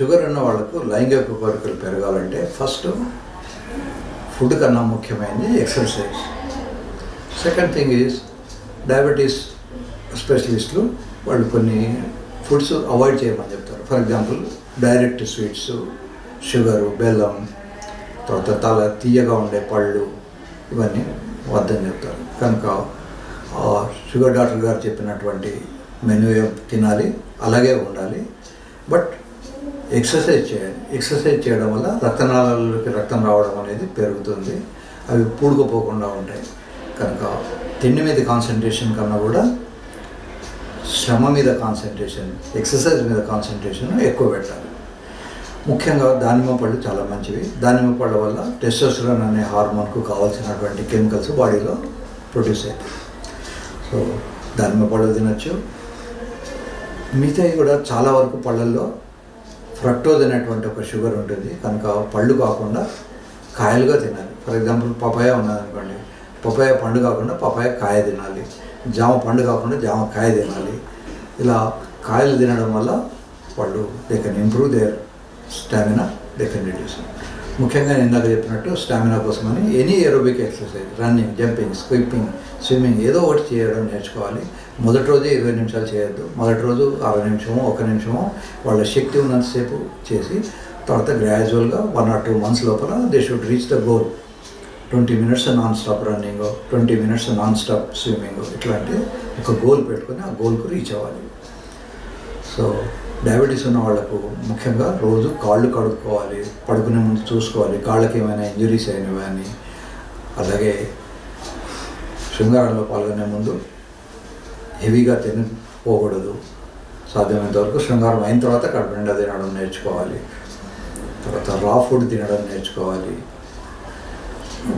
Sugar ఉన్న వాళ్ళకు లైంగిక కోరికలు పెరగాలంటే ఫస్ట్ ఫుడ్ కన్నా ముఖ్యమైనది exercise. Second thing is diabetes స్పెషలిస్టులు వాళ్ళు కొన్ని ఫుడ్స్ అవాయిడ్ చేయమని చెప్తారు. For example direct sweets, sugar, బెల్లం, తర్వాత తీయగా ఉండే పళ్ళు ఇవన్నీ వద్దని చెప్తారు. కనుక షుగర్ డాక్టర్ గారు చెప్పినటువంటి మెనూ తినాలి, అలాగే ఉండాలి. బట్ ఎక్సర్సైజ్ చేయాలి. ఎక్సర్సైజ్ చేయడం వల్ల రక్తనాళాలలోకి రక్తం రావడం అనేది పెరుగుతుంది, అవి పూడుకుపోకుండా ఉంటాయి. కనుక తిండి మీద కాన్సన్ట్రేషన్ కన్నా కూడా శ్రమ మీద కాన్సన్ట్రేషన్, ఎక్సర్సైజ్ మీద కాన్సన్ట్రేషన్ ఎక్కువ పెట్టాలి. ముఖ్యంగా దానిమ్మ పళ్ళు చాలా మంచివి. దానిమ్మ పళ్ళ వల్ల టెస్టోస్టెరాన్ అనే హార్మోన్కు కావాల్సినటువంటి కెమికల్స్ బాడీలో ప్రొడ్యూస్ అవుతాయి. సో దానిమ్మ పళ్ళు తినచ్చు. మిగతాయి కూడా చాలా వరకు పళ్ళల్లో ఫ్రక్టోజ్ అనేటువంటి ఒక షుగర్ ఉంటుంది. కనుక పళ్ళు కాకుండా కాయలుగా తినాలి. ఫర్ ఎగ్జాంపుల్ పపాయ ఉన్నదనుకోండి, పపాయ పండు కాకుండా పపాయ కాయ తినాలి. జామ పండు కాకుండా జామ కాయ తినాలి. ఇలా కాయలు తినడం వల్ల వాళ్ళు they can improve their stamina, they can reduce. ముఖ్యంగా నేను ఇందాక చెప్పినట్టు స్టామినా కోసమని any aerobic exercise, running, jumping, swimming ఏదో ఒకటి చేయడం నేర్చుకోవాలి. మొదటి రోజే 20 నిమిషాలు చేయొద్దు. మొదటి రోజు 60 నిమిషమో 1 నిమిషమో వాళ్ళ శక్తి ఉన్నంతసేపు చేసి తర్వాత గ్రాడ్యువల్గా 1 or 2 months లోపల they should reach the goal. 20 minutes non stop running, 20 minutes non stop swimming, ఇట్లాంటి ఒక గోల్ పెట్టుకొని ఆ గోల్కు రీచ్ అవ్వాలి. సో డయాబెటీస్ ఉన్న వాళ్ళకు ముఖ్యంగా రోజు కాళ్ళు కడుక్కోవాలి, పడుకునే ముందు చూసుకోవాలి కాళ్ళకి ఏమైనా ఇంజరీస్ అయినవి అని. అలాగే శృంగారంలో పాల్గొనే ముందు హెవీగా తినకపోకూడదు. సాధ్యమైనంత వరకు శృంగారం అయిన తర్వాత కడుపు నిండా తినడం నేర్చుకోవాలి. తర్వాత రా ఫుడ్ తినడం నేర్చుకోవాలి.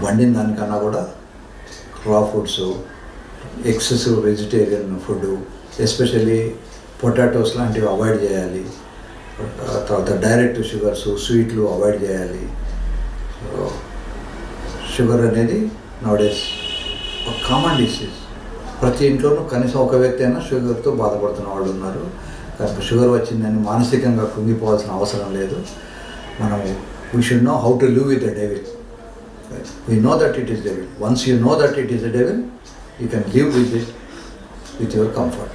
వండిన దానికన్నా కూడా రా foods, excessive vegetarian food, especially potatoes లాంటివి అవాయిడ్ చేయాలి. తర్వాత డైరెక్ట్ షుగర్స్, స్వీట్లు అవాయిడ్ చేయాలి. షుగర్ అనేది నౌడేస్ ఒక కామన్ డిసీజ్. ప్రతి ఇంట్లోనూ కనీసం ఒక వ్యక్తి అయినా షుగర్తో బాధపడుతున్న వాళ్ళు ఉన్నారు. కనుక షుగర్ వచ్చిందని మానసికంగా కుంగిపోవాల్సిన అవసరం లేదు. మనము we should know how to live with the devil. We know that it is devil. Once you know that it is a devil, you can live with it with your comfort.